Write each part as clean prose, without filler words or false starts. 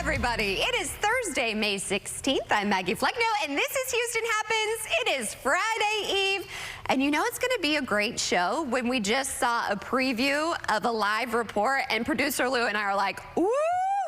everybody. It is Thursday, May 16th. I'm Maggie Fleckno, and this is Houston Happens. It is Friday Eve, and you know it's going to be a great show when we just saw a preview of a live report, and producer Lou and I are like, ooh,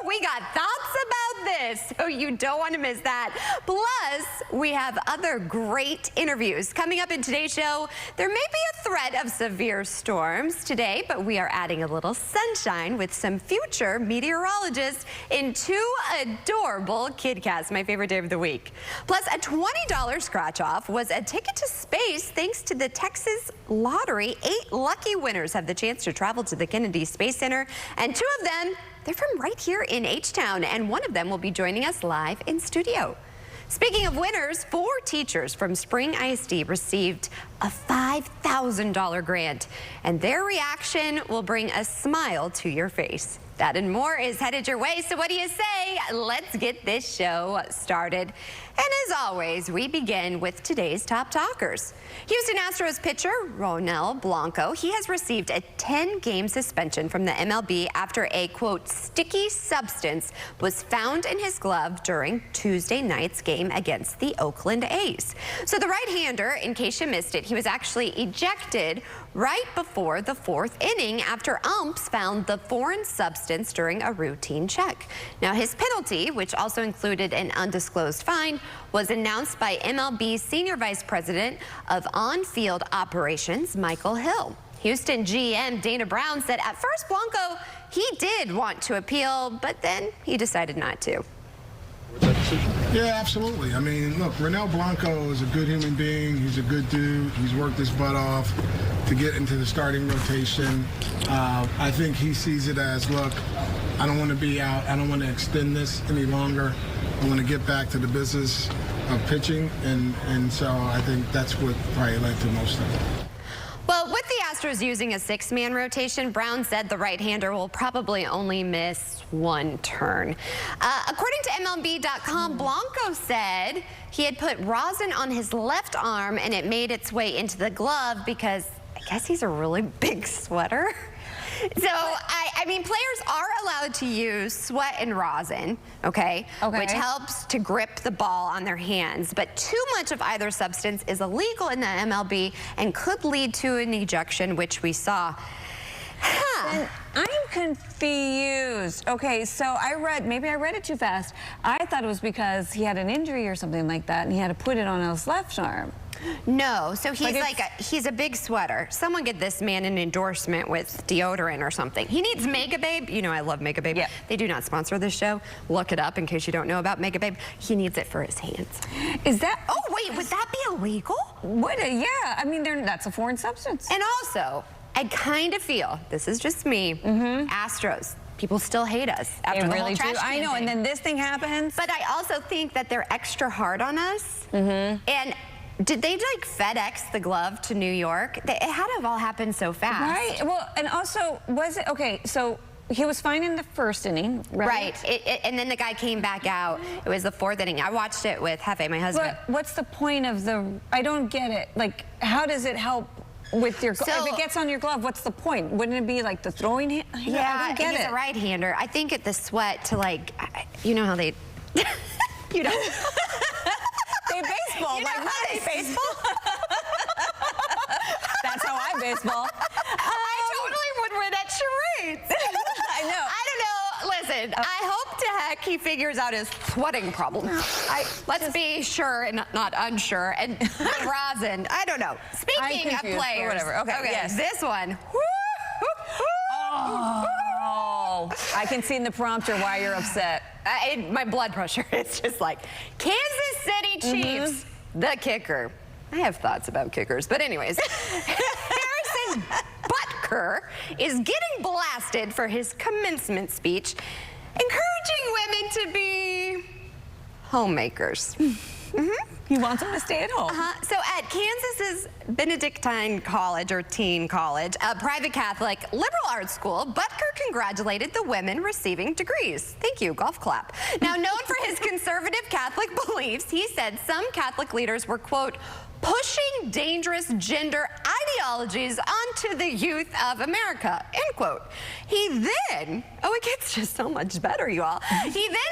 we got thoughts about this, so you don't want to miss that. Plus, we have other great interviews coming up in today's show. There may be a threat of severe storms today, but we are adding a little sunshine with some future meteorologists in two adorable kid cats, my favorite day of the week. Plus, a $20 scratch-off was a ticket to space thanks to the Texas Lottery. 8 lucky winners have the chance to travel to the Kennedy Space Center, and 2 of them, they're from right here in H-Town, and one of them will be joining us live in studio. Speaking of winners, 4 teachers from Spring ISD received a $5,000 grant, and their reaction will bring a smile to your face. That and more is headed your way, so what do you say? Let's get this show started. And as always, we begin with today's top talkers. Houston Astros pitcher Ronel Blanco, he has received a 10-game suspension from the MLB after a, quote, sticky substance was found in his glove during Tuesday night's game against the Oakland A's. So the right-hander, in case you missed it, he was actually ejected right before the 4th inning after umps found the foreign substance during a routine check. Now, his penalty, which also included an undisclosed fine, was announced by MLB Senior Vice President of On-Field Operations, Michael Hill. Houston GM Dana Brown said at first Blanco, he did want to appeal, but then he decided not to. Yeah, absolutely. I mean, look, Ronel Blanco is a good human being. He's a good dude. He's worked his butt off to get into the starting rotation. I think he sees it as, look, I don't want to be out. I don't want to extend this any longer. I want to get back to the business of pitching, and so I think that's what probably led to most of it. Well, with the Astros using a 6-man rotation, Brown said the right-hander will probably only miss 1 turn. According to MLB.com, Blanco said he had put rosin on his left arm and it made its way into the glove because I guess he's a really big sweater. So, I mean, players are allowed to use sweat and rosin, okay, which helps to grip the ball on their hands. But too much of either substance is illegal in the MLB and could lead to an ejection, which we saw. And I'm confused. Okay, so maybe I read it too fast. I thought it was because he had an injury or something like that, and he had to put it on his left arm. No, so he's he's a big sweater. Someone get this man an endorsement with deodorant or something. He needs Mega Babe. You know I love Mega Babe. Yep. They do not sponsor this show. Look it up in case you don't know about Mega Babe. He needs it for his hands. Is that? Oh wait, would that be illegal? Yeah, I mean that's a foreign substance. And also, I kind of feel, this is just me, Astros. People still hate us after the whole trash can I know, thing. and then this thing happens. But I also think that they're extra hard on us. And did they like FedEx the glove to New York? It had to have all happened so fast. Right. Well, and also, was it okay? So he was fine in the 1st inning, right? Right. And then the guy came back out. It was the 4th inning. I watched it with Hefe, my husband. But what's the point of I don't get it. Like, how does it help with your glove? If it gets on your glove, what's the point? Wouldn't it be like the throwing hand? Yeah, I don't get he's it. a right-hander. I think the sweat to like, you know how they, you know. They baseball, you know like how they baseball? That's how I baseball. I totally would win at charades. I know. I don't know. Listen, I hope to heck he figures out his sweating problem. Let's be sure and not unsure. And rosin, I don't know. Speaking of players. Whatever. Okay, yes. This one. Oh, I can see in the prompter why you're upset. My blood pressure is just like, Kansas City Chiefs, the kicker. I have thoughts about kickers, but anyways. Harrison Butker is getting blasted for his commencement speech, encouraging women to be homemakers. He wants them to stay at home. So at Kansas's Benedictine College, or Teen College, a private Catholic liberal arts school, Butker congratulated the women receiving degrees. Thank you, golf clap. Now, known for his conservative Catholic beliefs, he said some Catholic leaders were, quote, pushing dangerous gender ideologies onto the youth of America, end quote. He then, oh, it gets just so much better, you all. He then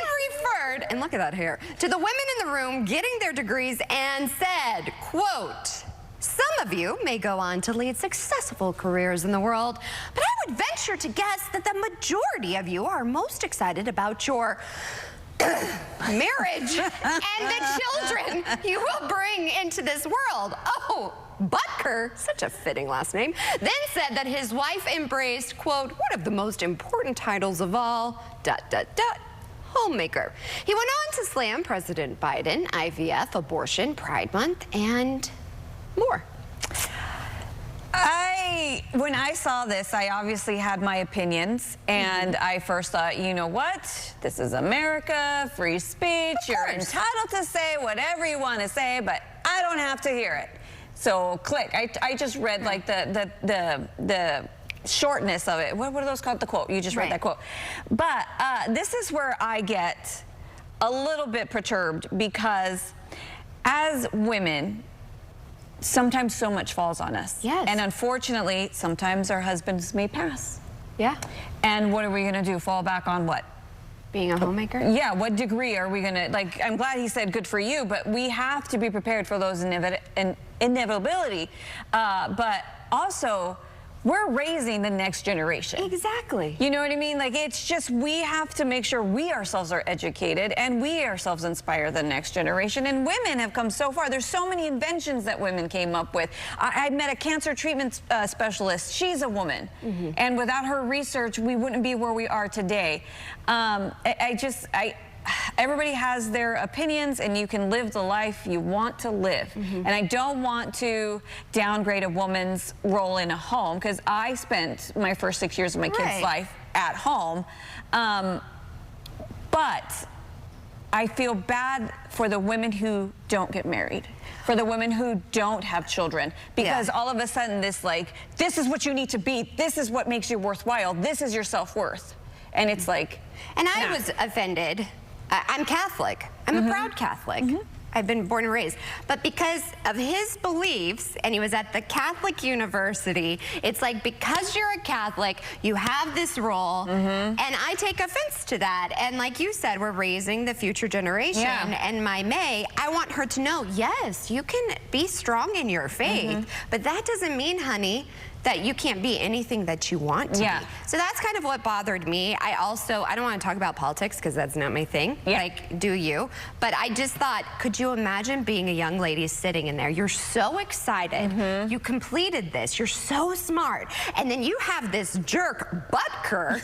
word, and look at that hair, to the women in the room getting their degrees and said, quote, "Some of you may go on to lead successful careers in the world, but I would venture to guess that the majority of you are most excited about your marriage and the children you will bring into this world." Oh, Butker, such a fitting last name, then said that his wife embraced, quote, "one of the most important titles of all, ... homemaker." He went on to slam President Biden, IVF, abortion, Pride Month, and more. When I saw this, I obviously had my opinions, and I first thought, you know what? This is America, free speech. You're entitled to say whatever you want to say, but I don't have to hear it. So click. I just read like the shortness of it. What are those called? The quote. You just read that quote. But this is where I get a little bit perturbed, because as women, sometimes so much falls on us. Yes. And unfortunately, sometimes our husbands may pass. Yeah. And what are we going to do? Fall back on what? Being a homemaker? Yeah, what degree are we going to, like, I'm glad he said good for you, but we have to be prepared for those inevitability. But also, we're raising the next generation. Exactly. You know what I mean? Like, it's just, we have to make sure we ourselves are educated and we ourselves inspire the next generation. And women have come so far. There's so many inventions that women came up with. I met a cancer treatment specialist. She's a woman. And without her research, we wouldn't be where we are today. Everybody has their opinions, and you can live the life you want to live. And I don't want to downgrade a woman's role in a home, because I spent my first 6 years of my kid's life at home. But I feel bad for the women who don't get married, for the women who don't have children, because all of a sudden this is what you need to be, this is what makes you worthwhile, this is your self-worth. And it's like, and I was offended. I'm Catholic. I'm a proud Catholic. I've been born and raised. But because of his beliefs, and he was at the Catholic University, it's like, because you're a Catholic, you have this role, and I take offense to that. And like you said, we're raising the future generation. And my May, I want her to know, yes, you can be strong in your faith, but that doesn't mean, honey, that you can't be anything that you want to be. So that's kind of what bothered me. I don't want to talk about politics, because that's not my thing. Like, do you? But I just thought, could you imagine being a young lady sitting in there? You're so excited. You completed this. You're so smart. And then you have this jerk, Butker.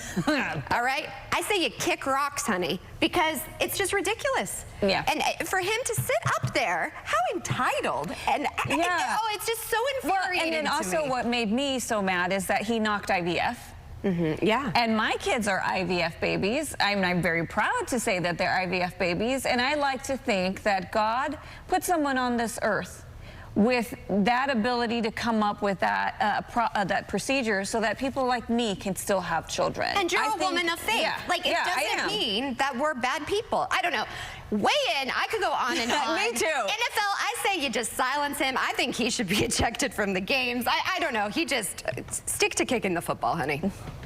All right? I say you kick rocks, honey, because it's just ridiculous. And for him to sit up there, how entitled. And oh, it's just so infuriating. And then also what made me so mad is that he knocked IVF. And my kids are IVF babies. I'm very proud to say that they're IVF babies. And I like to think that God put someone on this earth with that ability to come up with that procedure, so that people like me can still have children. And you're a woman of faith. Like, it doesn't mean that we're bad people. I don't know. Weigh in. I could go on and on. Me too. NFL, I say you just silence him. I think he should be ejected from the games. I don't know. He just stick to kicking the football, honey.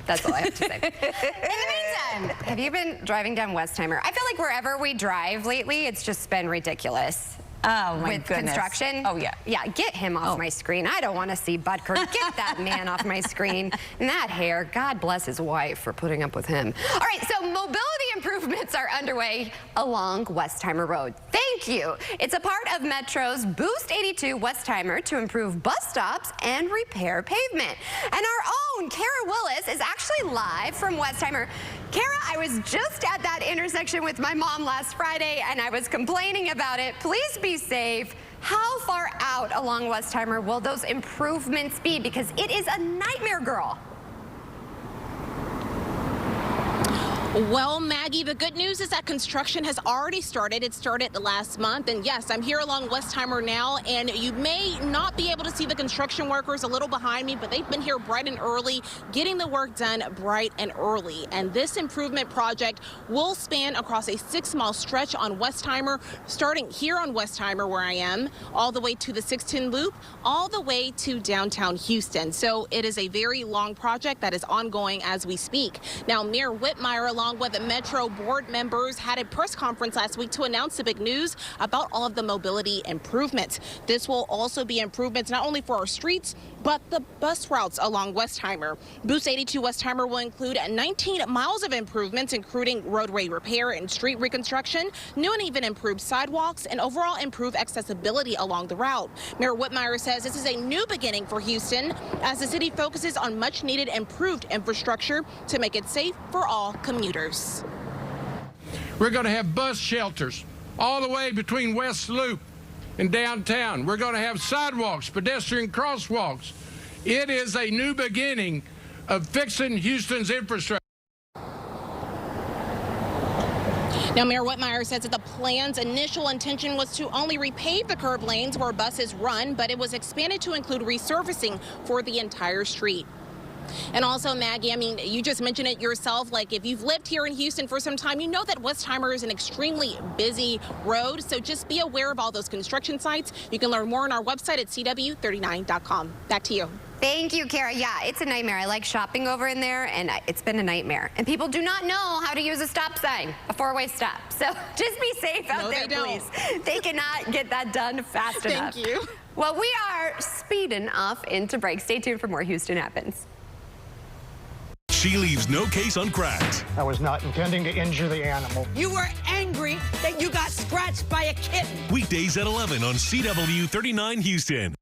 That's all I have to say. In the meantime, have you been driving down Westheimer? I feel like wherever we drive lately, it's just been ridiculous. Oh, my with goodness. Construction. Oh, yeah. Yeah, get him off my screen. I don't want to see Butker. Get that man off my screen. And that hair, God bless his wife for putting up with him. All right, so mobility improvements are underway along Westheimer Road. Thank you. It's a part of Metro's Boost 82 Westheimer to improve bus stops and repair pavement. And our own Kara Willis is actually live from Westheimer. Kara, I was just at that intersection with my mom last Friday, and I was complaining about it. Please be safe. How far out along Westheimer will those improvements be? Because it is a nightmare, girl. Well, Maggie, the good news is that construction has already started. It started last month. And yes, I'm here along Westheimer now, and you may not be able to see the construction workers a little behind me, but they've been here bright and early, getting the work done bright and early. And this improvement project will span across a 6-mile stretch on Westheimer, starting here on Westheimer, where I am, all the way to the 610 Loop, all the way to downtown Houston. So it is a very long project that is ongoing as we speak. Now, Mayor Whitmire, along along with Metro board members, had a press conference last week to announce the big news about all of the mobility improvements. This will also be improvements not only for our streets, but the bus routes along Westheimer. Boost 82 Westheimer will include 19 miles of improvements, including roadway repair and street reconstruction, new and even improved sidewalks, and overall improved accessibility along the route. Mayor Whitmire says this is a new beginning for Houston as the city focuses on much needed improved infrastructure to make it safe for all commuters. We're going to have bus shelters all the way between West Loop and downtown. We're going to have sidewalks, pedestrian crosswalks. It is a new beginning of fixing Houston's infrastructure. Now, Mayor Whitmire says that the plan's initial intention was to only repave the curb lanes where buses run, but it was expanded to include resurfacing for the entire street. And also, Maggie, I mean, you just mentioned it yourself, like if you've lived here in Houston for some time, you know that Westheimer is an extremely busy road, so just be aware of all those construction sites. You can learn more on our website at cw39.com. Back to you. Thank you, Kara. Yeah, it's a nightmare. I like shopping over in there, and it's been a nightmare. And people do not know how to use a stop sign, a four-way stop. So just be safe out there, please. They cannot get that done fast enough. Thank you. Well, we are speeding off into break. Stay tuned for more Houston Happens. She leaves no case uncracked. I was not intending to injure the animal. You were angry that you got scratched by a kitten. Weekdays at 11 on CW39 Houston.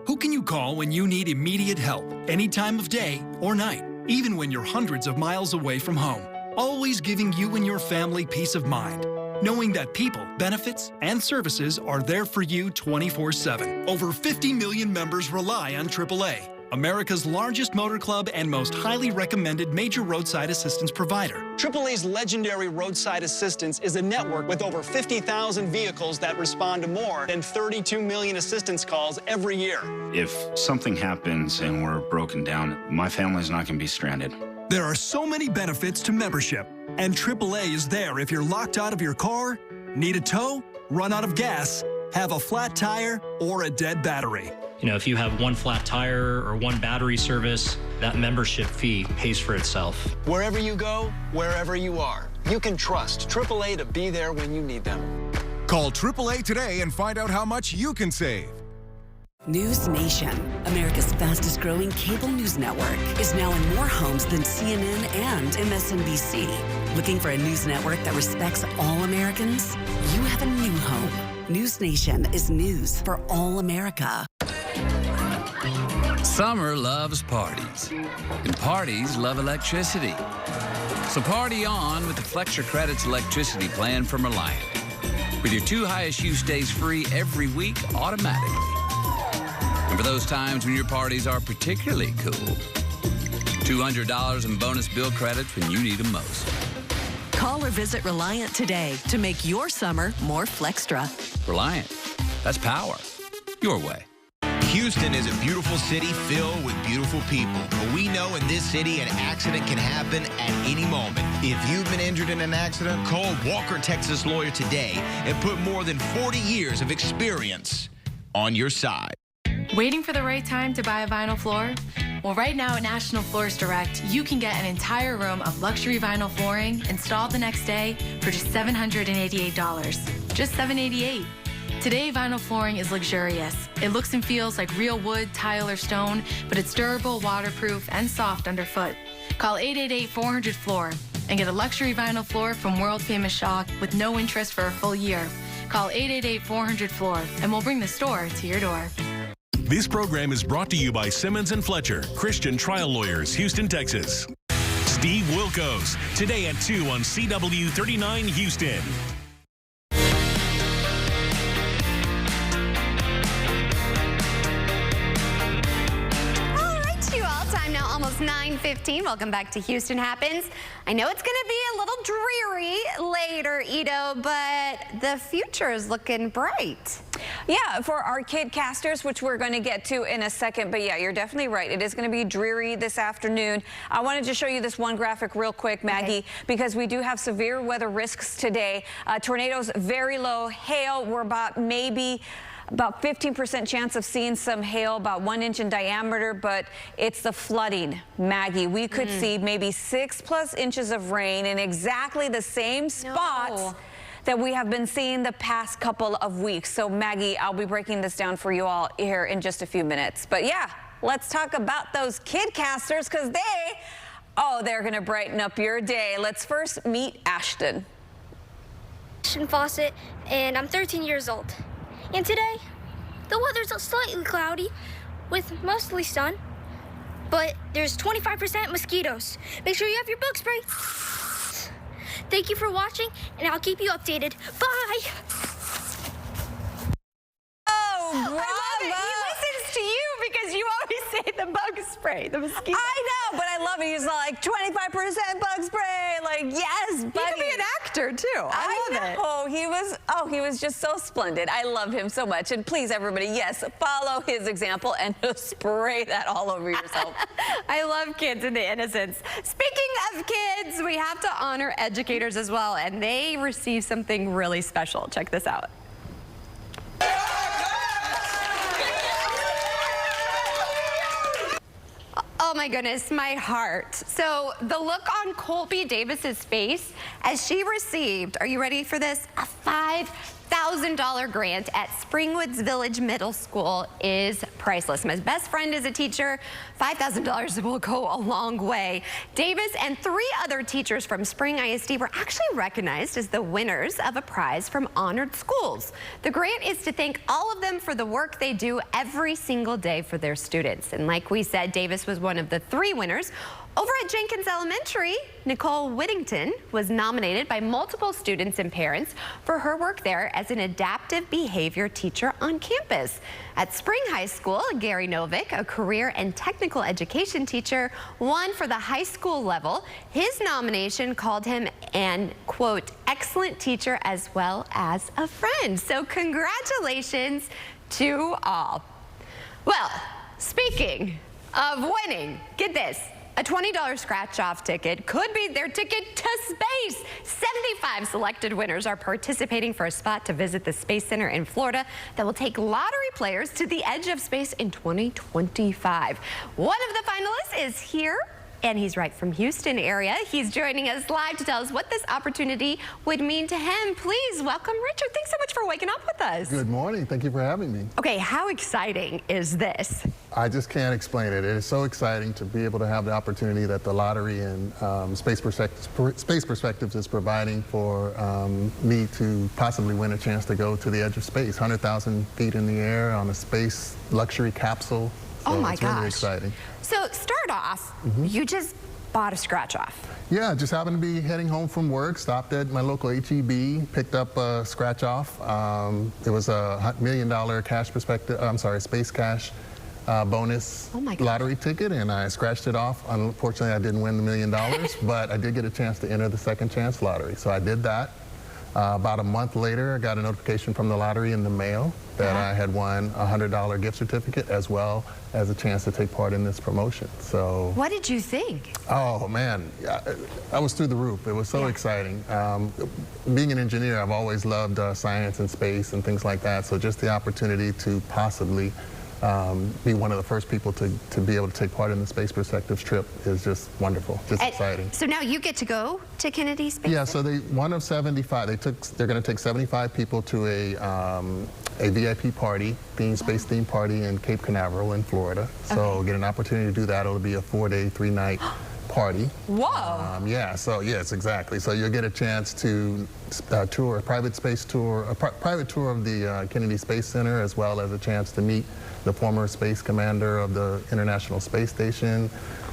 Who can you call when you need immediate help, any time of day or night, even when you're hundreds of miles away from home? Always giving you and your family peace of mind, knowing that people, benefits, and services are there for you 24/7. Over 50 million members rely on AAA, America's largest motor club and most highly recommended major roadside assistance provider. AAA's legendary roadside assistance is a network with over 50,000 vehicles that respond to more than 32 million assistance calls every year. If something happens and we're broken down, my family's not going to be stranded. There are so many benefits to membership, and AAA is there if you're locked out of your car, need a tow, run out of gas, have a flat tire, or a dead battery. You know, if you have one flat tire or one battery service, that membership fee pays for itself. Wherever you go, wherever you are, you can trust AAA to be there when you need them. Call AAA today and find out how much you can save. News Nation, America's fastest growing cable news network, is now in more homes than CNN and MSNBC. Looking for a news network that respects all Americans? You have a new home. News Nation is news for all America. Summer loves parties, and parties love electricity. So party on with the Flextra Credits electricity plan from Reliant. With your 2 highest use days free every week automatically. And for those times when your parties are particularly cool, $200 in bonus bill credits when you need them most. Call or visit Reliant today to make your summer more Flextra. Reliant. That's power. Your way. Houston is a beautiful city filled with beautiful people. But we know in this city an accident can happen at any moment. If you've been injured in an accident, call Walker Texas Lawyer today and put more than 40 years of experience on your side. Waiting for the right time to buy a vinyl floor? Well, right now at National Floors Direct, you can get an entire room of luxury vinyl flooring installed the next day for just $788. Just $788. Today, vinyl flooring is luxurious. It looks and feels like real wood, tile, or stone, but it's durable, waterproof, and soft underfoot. Call 888-400-FLOOR and get a luxury vinyl floor from world-famous Shaw with no interest for a full year. Call 888-400-FLOOR and we'll bring the store to your door. This program is brought to you by Simmons & Fletcher, Christian Trial Lawyers, Houston, Texas. Steve Wilkos, today at 2 on CW39 Houston. Almost 9:15. Welcome back to Houston Happens. I know it's going to be a little dreary later, Ito, but the future is looking bright. Yeah, for our kid casters, which we're going to get to in a second. But yeah, you're definitely right. It is going to be dreary this afternoon. I wanted to show you this one graphic real quick, Maggie, because we do have severe weather risks today. Tornadoes very low. Hail, we're about maybe about 15% chance of seeing some hail, about 1 inch in diameter, but it's the flooding, Maggie. We could see maybe 6+ inches of rain in exactly the same spots that we have been seeing the past couple of weeks. So Maggie, I'll be breaking this down for you all here in just a few minutes. But yeah, let's talk about those kid casters, because they're going to brighten up your day. Let's first meet Ashton. Ashton Fawcett, and I'm 13 years old. And today, the weather's slightly cloudy with mostly sun, but there's 25% mosquitoes. Make sure you have your bug spray. Thank you for watching, and I'll keep you updated. Bye! Oh, bravo! I love it. He listens to you because you always say the bug spray, the mosquito. I know, but I love it. He's like 25% bug spray. Like, yes, buddy. He could be an actor too. I love it. He was just so splendid. I love him so much. And please, everybody, yes, follow his example and spray that all over yourself. I love kids and the innocence. Speaking of kids, we have to honor educators as well, and they receive something really special. Check this out. Oh my goodness, my heart. So the look on Colby Davis's face as she received, are you ready for this? A $5,000 grant at Springwoods Village Middle School is priceless. My best friend is a teacher. $5,000 will go a long way. Davis and 3 other teachers from Spring ISD were actually recognized as the winners of a prize from Honored Schools. The grant is to thank all of them for the work they do every single day for their students. And like we said, Davis was one of the 3 winners. Over at Jenkins Elementary, Nicole Whittington was nominated by multiple students and parents for her work there as an adaptive behavior teacher on campus. At Spring High School, Gary Novick, a career and technical education teacher, won for the high school level. His nomination called him an, quote, excellent teacher as well as a friend. So congratulations to all. Well, speaking of winning, get this. A $20 scratch-off ticket could be their ticket to space. 75 selected winners are participating for a spot to visit the Space Center in Florida that will take lottery players to the edge of space in 2025. One of the finalists is here, and he's right from Houston area. He's joining us live to tell us what this opportunity would mean to him. Please welcome Richard. Thanks so much for waking up with us. Good morning. Thank you for having me. Okay, how exciting is this? I just can't explain it. It is so exciting to be able to have the opportunity that the lottery and Space Perspectives is providing for me to possibly win a chance to go to the edge of space, 100,000 feet in the air on a space luxury capsule. So oh my it's gosh. Really exciting. So start off, you just bought a scratch off. Yeah, just happened to be heading home from work, stopped at my local HEB, picked up a scratch off. It was a $1 million space cash bonus lottery ticket, and I scratched it off. Unfortunately, I didn't win the $1 million, but I did get a chance to enter the second chance lottery. So I did that. About a month later, I got a notification from the lottery in the mail that I had won a $100 gift certificate as well as a chance to take part in this promotion. So what did you think? Oh man, I was through the roof. It was so exciting. Being an engineer, I've always loved science and space and things like that. So just the opportunity to possibly be one of the first people to be able to take part in the Space Perspectives trip is just wonderful, just exciting. So now you get to go to Kennedy Space Center? So one of 75. They're going to take 75 people to a VIP party, space themed party in Cape Canaveral in Florida. So get an opportunity to do that. It'll be a 4-day, 3-night party. Whoa. Yes, exactly. So you'll get a chance to tour a private space tour, private tour of the Kennedy Space Center, as well as a chance to meet the former space commander of the International Space Station.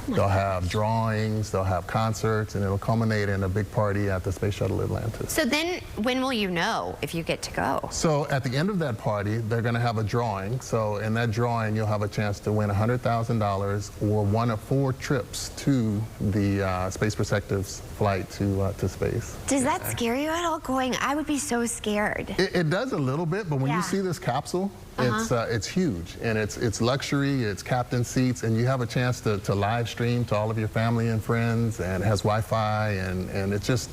They'll have drawings, they'll have concerts, and it'll culminate in a big party at the Space Shuttle Atlantis. So then when will you know if you get to go? So at the end of that party, they're going to have a drawing. So in that drawing, you'll have a chance to win $100,000 or one of 4 trips to the Space Perspectives flight to space. Does that scare you at all going? I would be so scared. It does a little bit, but when you see this capsule, It's huge, and it's luxury, it's captain seats, and you have a chance to live stream to all of your family and friends, and it has Wi-Fi, and it's just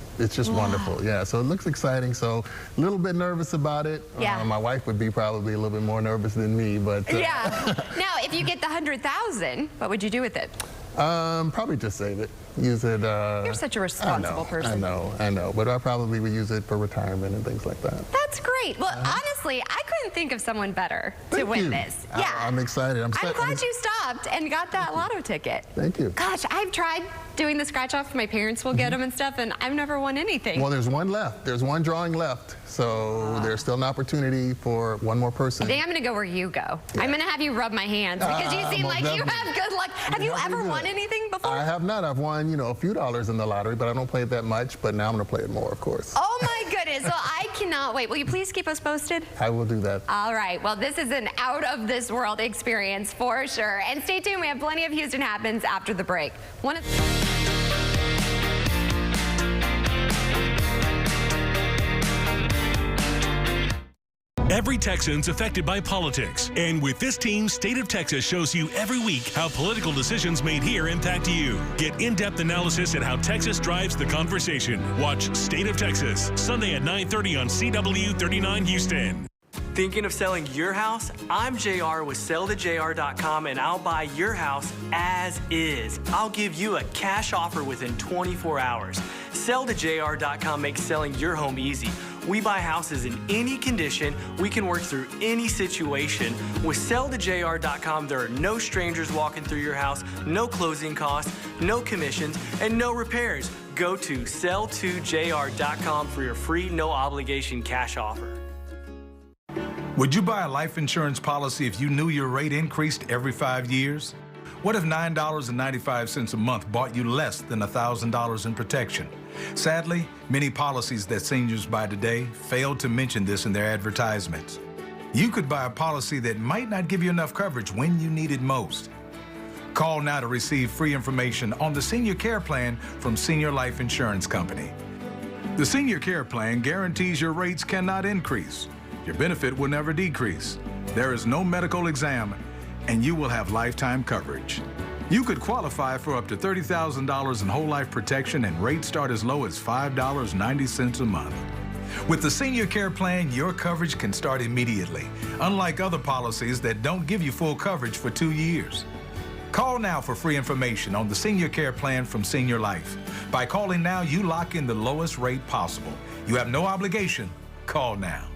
wonderful. Yeah, so it looks exciting. So a little bit nervous about it. Yeah. My wife would be probably a little bit more nervous than me, but yeah. Now, if you get the 100,000, what would you do with it? Probably just save it. Use it. You're such a responsible person. I know. But I probably would use it for retirement and things like that. That's great. Well, honestly, I couldn't think of someone better to win this. Yeah. I'm excited. I'm glad you stopped and got that lotto ticket. Thank you. Gosh, I've tried doing the scratch off. My parents will get them and stuff, and I've never won anything. Well, there's one left. There's one drawing left. So there's still an opportunity for one more person. I think I'm going to go where you go. Yeah. I'm going to have you rub my hands because you seem like you have good luck. Have you ever won anything before? I have not. I've won, a few dollars in the lottery, but I don't play it that much. But now I'm going to play it more, of course. Oh, my goodness. Well, I cannot wait. Will you please keep us posted? I will do that. All right. Well, this is an out-of-this-world experience for sure. And stay tuned. We have plenty of Houston Happens after the break. Every Texan's affected by politics. And with this team, State of Texas shows you every week how political decisions made here impact you. Get in-depth analysis at how Texas drives the conversation. Watch State of Texas, Sunday at 9:30 on CW39 Houston. Thinking of selling your house? I'm JR with selltojr.com, and I'll buy your house as is. I'll give you a cash offer within 24 hours. Selltojr.com makes selling your home easy. We buy houses in any condition. We can work through any situation. With selltojr.com, there are no strangers walking through your house, no closing costs, no commissions, and no repairs. Go to sell2jr.com for your free, no obligation cash offer. Would you buy a life insurance policy if you knew your rate increased every 5 years? What if $9.95 a month bought you less than $1,000 in protection? Sadly, many policies that seniors buy today fail to mention this in their advertisements. You could buy a policy that might not give you enough coverage when you need it most. Call now to receive free information on the Senior Care Plan from Senior Life Insurance Company. The Senior Care Plan guarantees your rates cannot increase. Your benefit will never decrease. There is no medical exam, and you will have lifetime coverage. You could qualify for up to $30,000 in whole life protection, and rates start as low as $5.90 a month. With the Senior Care Plan, your coverage can start immediately, unlike other policies that don't give you full coverage for 2 years. Call now for free information on the Senior Care Plan from Senior Life. By calling now, you lock in the lowest rate possible. You have no obligation. Call now.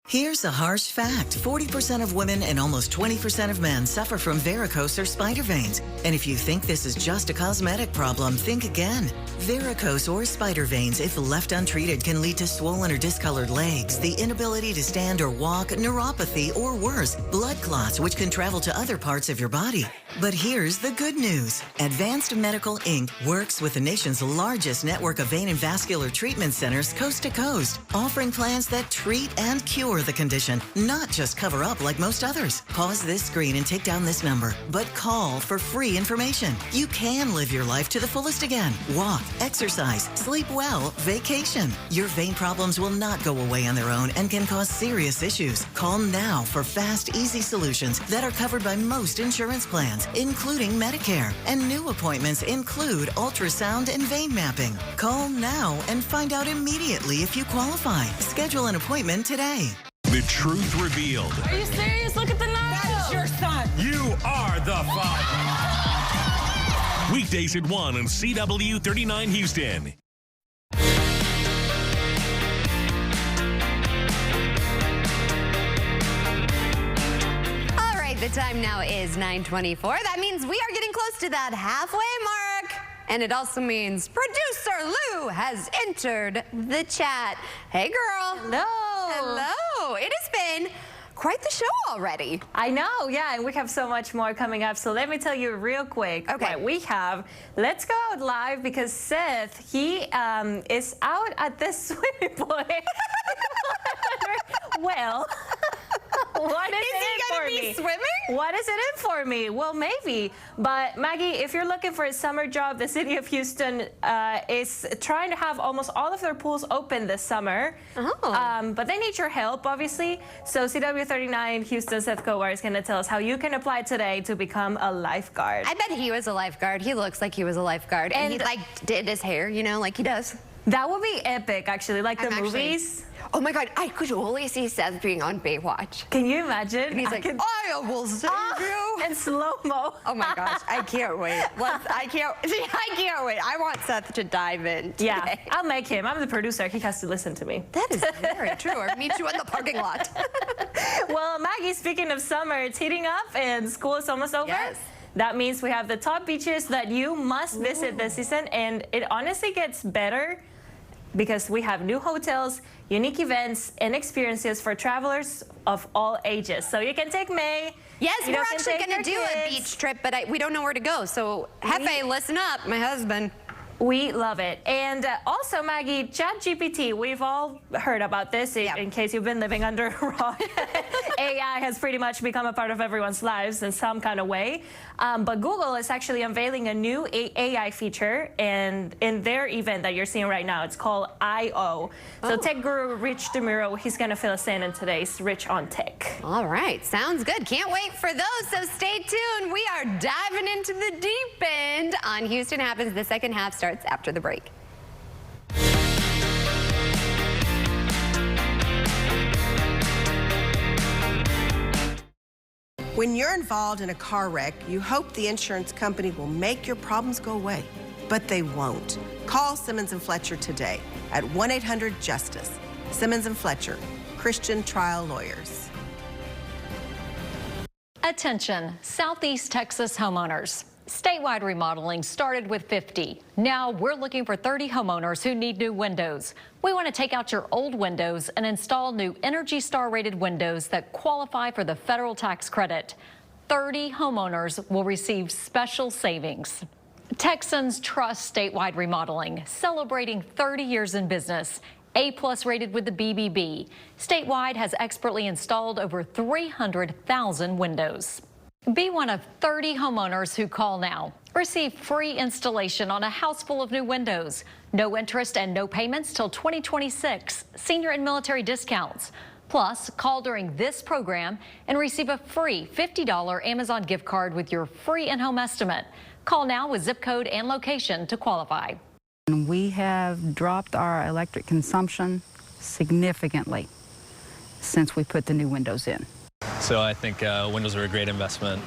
Here's a harsh fact. 40% of women and almost 20% of men suffer from varicose or spider veins. And if you think this is just a cosmetic problem, think again. Varicose or spider veins, if left untreated, can lead to swollen or discolored legs, the inability to stand or walk, neuropathy, or worse, blood clots, which can travel to other parts of your body. But here's the good news. Advanced Medical Inc. works with the nation's largest network of vein and vascular treatment centers coast to coast, offering plans that treat and cure the condition, not just cover up like most others. Pause this screen and take down this number, but call for free information. You can live your life to the fullest again. Walk, exercise, sleep well, vacation. Your vein problems will not go away on their own and can cause serious issues. Call now for fast, easy solutions that are covered by most insurance plans, including Medicare. And new appointments include ultrasound and vein mapping. Call now and find out immediately if you qualify. Schedule an appointment today. The truth revealed. Are you serious? Look at the number. That is your son. You are the father. Weekdays at 1 on CW39 Houston. All right, the time now is 9:24. That means we are getting close to that halfway mark. And it also means producer Lou has entered the chat. Hey, girl. Hello. Hello. It has been quite the show already. I know, yeah, and we have so much more coming up. So let me tell you real quick what we have. Let's go out live because Seth, he is out at this swimming pool. Well, What is he it gonna for be me? swimming? What is it in for me? Well, maybe. But Maggie, if you're looking for a summer job, the city of Houston is trying to have almost all of their pools open this summer. But they need your help, obviously. So CW39 Houston Seth Kowar is going to tell us how you can apply today to become a lifeguard. I bet he was a lifeguard. He looks like he was a lifeguard. And he like did his hair, you know, like he does. That would be epic, actually, like the movies. Oh my God, I could only see Seth being on Baywatch. Can you imagine? And he's like, I will save you. And slow-mo. Oh my gosh, I can't wait. I can't wait. I want Seth to dive in today. Yeah, I'll make him. I'm the producer. He has to listen to me. That is very true. Or meet you in the parking lot. Well, Maggie, speaking of summer, it's heating up and school is almost over. Yes. That means we have the top beaches that you must visit this season, and it honestly gets better because we have new hotels, unique events, and experiences for travelers of all ages. So you can take May. Yes, we're actually going to do a beach trip, but we don't know where to go. So, Hefe, listen up, my husband. We love it. And also, Maggie, ChatGPT, we've all heard about this in case you've been living under a rock. AI has pretty much become a part of everyone's lives in some kind of way. But Google is actually unveiling a new AI feature, and in their event that you're seeing right now, it's called I.O. So tech guru Rich DeMuro, he's going to fill us in today's Rich on Tech. All right, sounds good. Can't wait for those, so stay tuned. We are diving into the deep end on Houston Happens. The second half starts after the break. When you're involved in a car wreck, you hope the insurance company will make your problems go away, but they won't. Call Simmons & Fletcher today at 1-800-JUSTICE. Simmons & Fletcher, Christian trial lawyers. Attention, Southeast Texas homeowners. Statewide remodeling started with 50. Now we're looking for 30 homeowners who need new windows. We want to take out your old windows and install new Energy Star rated windows that qualify for the federal tax credit. 30 homeowners will receive special savings. Texans trust Statewide Remodeling, celebrating 30 years in business. A+ rated with the BBB. Statewide has expertly installed over 300,000 windows. Be one of 30 homeowners who call now. Receive free installation on a house full of new windows. No interest and no payments till 2026. Senior and military discounts. Plus, call during this program and receive a free $50 Amazon gift card with your free in-home estimate. Call now with zip code and location to qualify. We have dropped our electric consumption significantly since we put the new windows in. So I think windows are a great investment.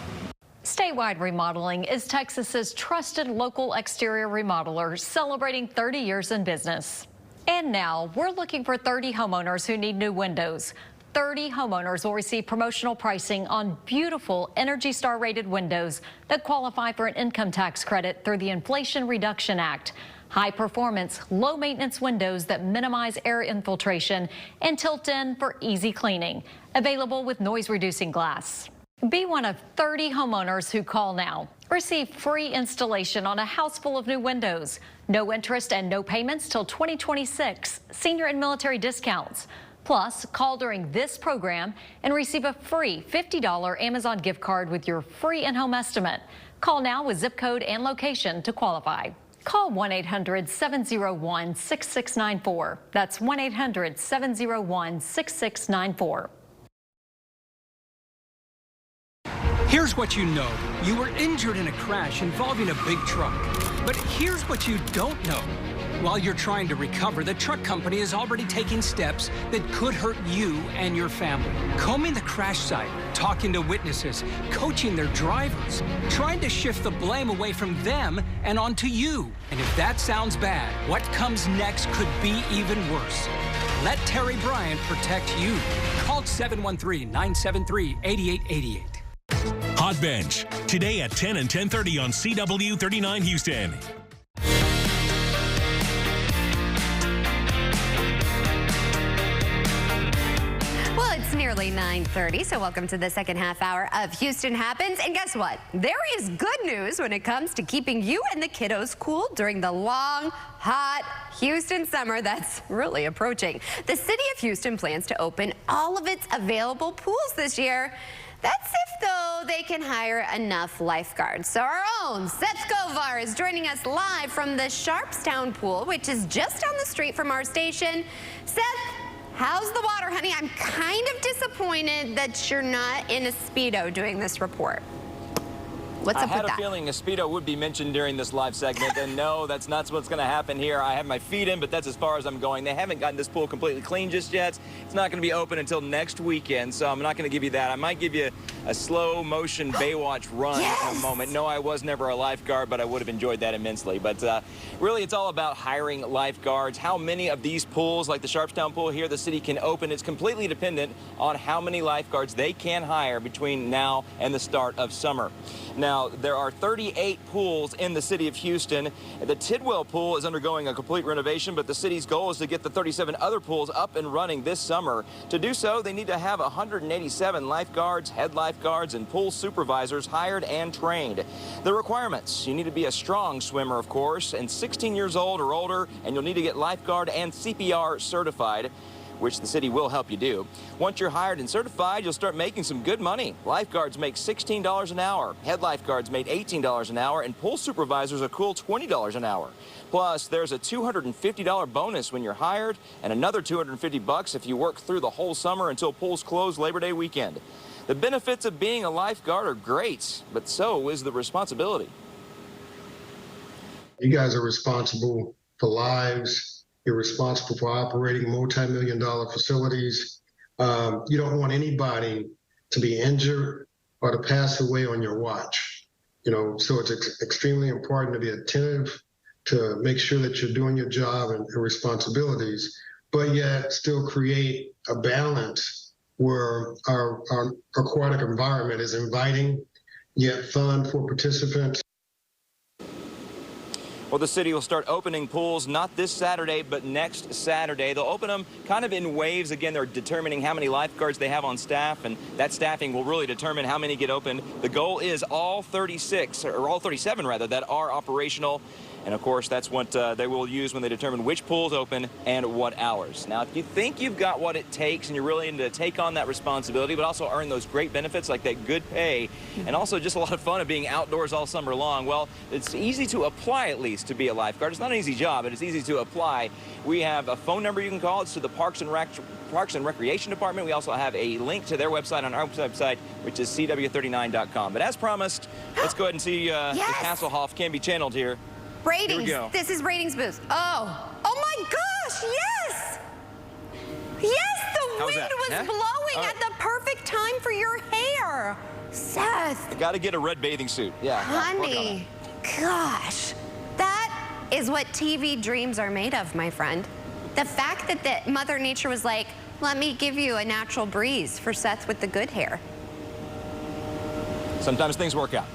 Statewide Remodeling is Texas's trusted local exterior remodeler, celebrating 30 years in business. And now we're looking for 30 homeowners who need new windows. 30 homeowners will receive promotional pricing on beautiful Energy Star rated windows that qualify for an income tax credit through the Inflation Reduction Act. High performance, low maintenance windows that minimize air infiltration and tilt in for easy cleaning. Available with noise reducing glass. Be one of 30 homeowners who call now. Receive free installation on a house full of new windows. No interest and no payments till 2026. Senior and military discounts. Plus, call during this program and receive a free $50 Amazon gift card with your free in-home estimate. Call now with zip code and location to qualify. Call 1-800-701-6694. That's 1-800-701-6694. Here's what you know. You were injured in a crash involving a big truck. But here's what you don't know. While you're trying to recover, the truck company is already taking steps that could hurt you and your family. Combing the crash site, talking to witnesses, coaching their drivers, trying to shift the blame away from them and onto you. And if that sounds bad, what comes next could be even worse. Let Terry Bryant protect you. Call 713-973-8888. Hot Bench, today at 10 and 10:30 on CW39 Houston. Well, it's nearly 9:30, so welcome to the second half hour of Houston Happens. And guess what? There is good news when it comes to keeping you and the kiddos cool during the long, hot Houston summer that's really approaching. The city of Houston plans to open all of its available pools this year. That's if, though, they can hire enough lifeguards. So our own Seth Govar is joining us live from the Sharpstown pool, which is just down the street from our station. Seth, how's the water, honey? I'm kind of disappointed that you're not in a Speedo doing this report. What's up with that? I had a feeling a Speedo would be mentioned during this live segment, and no, that's not what's going to happen here. I have my feet in, but that's as far as I'm going. They haven't gotten this pool completely clean just yet. It's not going to be open until next weekend, so I'm not going to give you that. I might give you a slow motion Baywatch run in a moment. No, I was never a lifeguard, but I would have enjoyed that immensely. But really, it's all about hiring lifeguards. How many of these pools, like the Sharpstown pool here, the city can open, it's completely dependent on how many lifeguards they can hire between now and the start of summer. Now, there are 38 pools in the city of Houston. The Tidwell pool is undergoing a complete renovation, but the city's goal is to get the 37 other pools up and running this summer. To do so, they need to have 187 lifeguards, head lifeguards, and pool supervisors hired and trained. The requirements: you need to be a strong swimmer, of course, and 16 years old or older, and you'll need to get lifeguard and CPR certified, which the city will help you do. Once you're hired and certified, you'll start making some good money. Lifeguards make $16 an hour. Head lifeguards make $18 an hour, and pool supervisors a cool $20 an hour. Plus, there's a $250 bonus when you're hired, and another $250 if you work through the whole summer until pools close Labor Day weekend. The benefits of being a lifeguard are great, but so is the responsibility. You guys are responsible for lives. You're responsible for operating multi-million-dollar facilities. You don't want anybody to be injured or to pass away on your watch. You know, so it's extremely important to be attentive, to make sure that you're doing your job and responsibilities, but yet still create a balance where our aquatic environment is inviting, yet fun for participants. Well, the city will start opening pools not this Saturday, but next Saturday. They'll open them kind of in waves. Again, they're determining how many lifeguards they have on staff, and that staffing will really determine how many get opened. The goal is all 36, or all 37 rather, that are operational. And of course, that's what they will use when they determine which pools open and what hours. Now, if you think you've got what it takes and you're willing to take on that responsibility, but also earn those great benefits like that good pay, and also just a lot of fun of being outdoors all summer long, well, it's easy to apply, at least, to be a lifeguard. It's not an easy job, but it's easy to apply. We have a phone number you can call. It's to the Parks and Recreation Department. We also have a link to their website on our website, which is cw39.com. But as promised, let's go ahead and see if Hasselhoff can be channeled here. Ratings. This is ratings boost. Oh my gosh, yes! Yes, the wind was blowing at the perfect time for your hair. Seth. You got to get a red bathing suit. Yeah. Honey, gosh. That is what TV dreams are made of, my friend. The fact that Mother Nature was like, let me give you a natural breeze for Seth with the good hair. Sometimes things work out.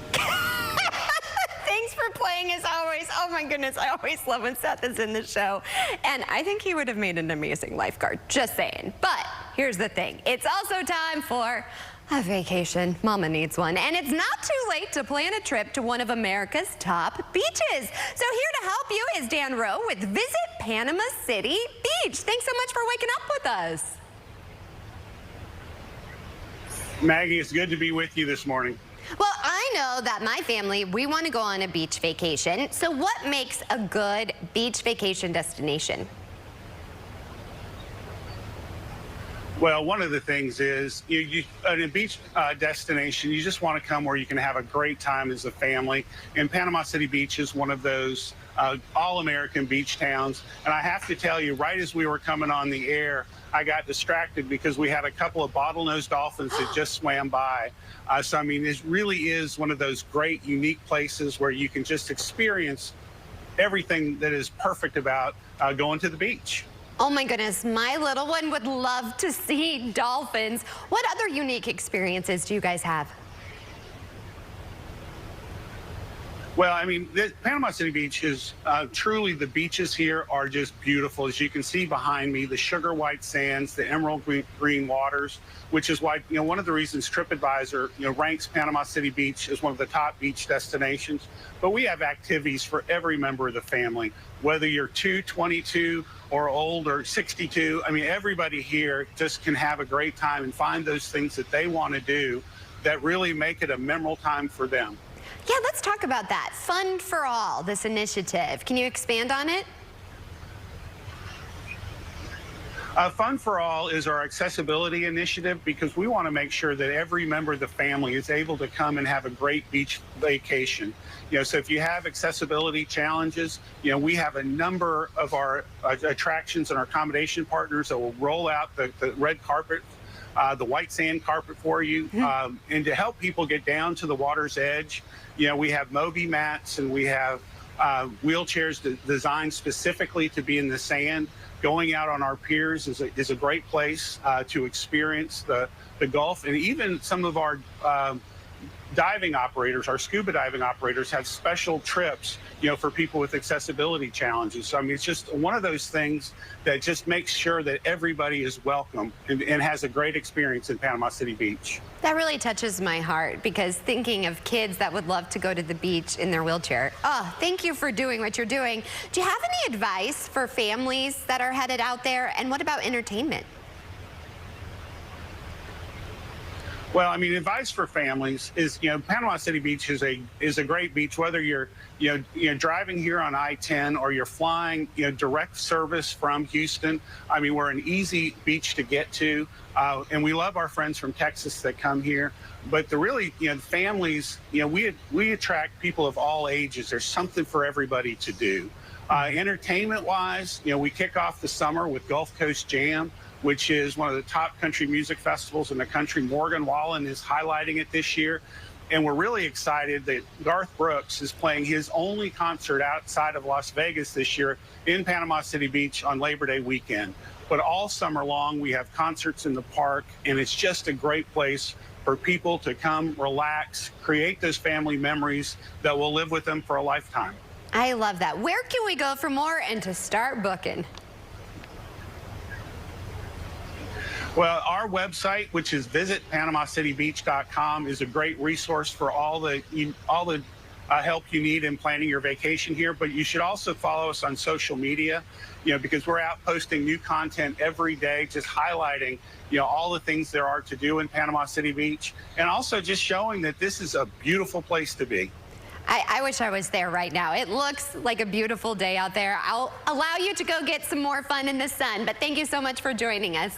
Thanks for playing as always. Oh my goodness, I always love when Seth is in the show. And I think he would have made an amazing lifeguard, just saying. But here's the thing. It's also time for a vacation. Mama needs one. And it's not too late to plan a trip to one of America's top beaches. So here to help you is Dan Rowe with Visit Panama City Beach. Thanks so much for waking up with us. Maggie, it's good to be with you this morning. Well, I know that my family, we want to go on a beach vacation. So what makes a good beach vacation destination? Well, one of the things is at a beach destination, you just want to come where you can have a great time as a family. And Panama City Beach is one of those all-American beach towns. And I have to tell you, right as we were coming on the air, I got distracted because we had a couple of bottlenose dolphins that just swam by. So, I mean, it really is one of those great, unique places where you can just experience everything that is perfect about going to the beach. Oh my goodness, my little one would love to see dolphins. What other unique experiences do you guys have? Well, I mean, Panama City Beach is truly, the beaches here are just beautiful. As you can see behind me, the sugar white sands, the emerald green waters, which is why, one of the reasons TripAdvisor, ranks Panama City Beach as one of the top beach destinations. But we have activities for every member of the family, whether you're 22 or old or 62. I mean, everybody here just can have a great time and find those things that they want to do that really make it a memorable time for them. Yeah, let's talk about that. Fun for All, this initiative. Can you expand on it? Fun for All is our accessibility initiative because we want to make sure that every member of the family is able to come and have a great beach vacation. So if you have accessibility challenges, we have a number of our attractions and our accommodation partners that will roll out the red carpet, the white sand carpet for you, and to help people get down to the water's edge. We have Moby mats and we have wheelchairs designed specifically to be in the sand. Going out on our piers is a great place to experience the Gulf, and even some of our diving operators, our scuba diving operators, have special trips, for people with accessibility challenges. So, I mean, it's just one of those things that just makes sure that everybody is welcome and has a great experience in Panama City Beach. That really touches my heart because thinking of kids that would love to go to the beach in their wheelchair. Oh, thank you for doing what you're doing. Do you have any advice for families that are headed out there? And what about entertainment? Well, I mean, advice for families is, Panama City Beach is a great beach, whether you're, driving here on I-10 or you're flying, direct service from Houston. I mean, we're an easy beach to get to, and we love our friends from Texas that come here. But families, we attract people of all ages. There's something for everybody to do. Entertainment-wise, we kick off the summer with Gulf Coast Jam, which is one of the top country music festivals in the country. Morgan Wallen is highlighting it this year. And we're really excited that Garth Brooks is playing his only concert outside of Las Vegas this year in Panama City Beach on Labor Day weekend. But all summer long, we have concerts in the park, and it's just a great place for people to come, relax, create those family memories that will live with them for a lifetime. I love that. Where can we go for more and to start booking? Well, our website, which is visitpanamacitybeach.com, is a great resource for all the help you need in planning your vacation here. But you should also follow us on social media, because we're out posting new content every day, just highlighting, all the things there are to do in Panama City Beach, and also just showing that this is a beautiful place to be. I wish I was there right now. It looks like a beautiful day out there. I'll allow you to go get some more fun in the sun, but thank you so much for joining us.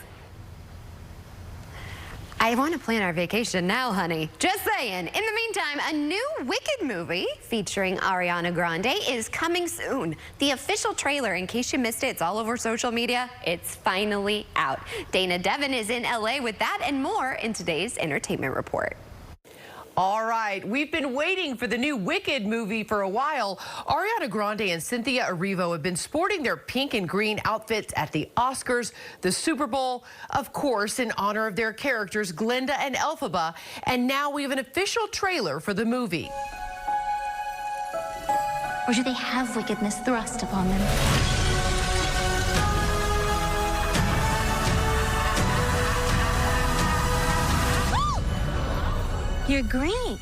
I want to plan our vacation now, honey. Just saying. In the meantime, a new Wicked movie featuring Ariana Grande is coming soon. The official trailer, in case you missed it, it's all over social media. It's finally out. Dana Devin is in LA with that and more in today's entertainment report. All right, we've been waiting for the new Wicked movie for a while. Ariana Grande and Cynthia Erivo have been sporting their pink and green outfits at the Oscars, the Super Bowl, of course, in honor of their characters, Glinda and Elphaba. And now we have an official trailer for the movie. Or do they have wickedness thrust upon them? You're great.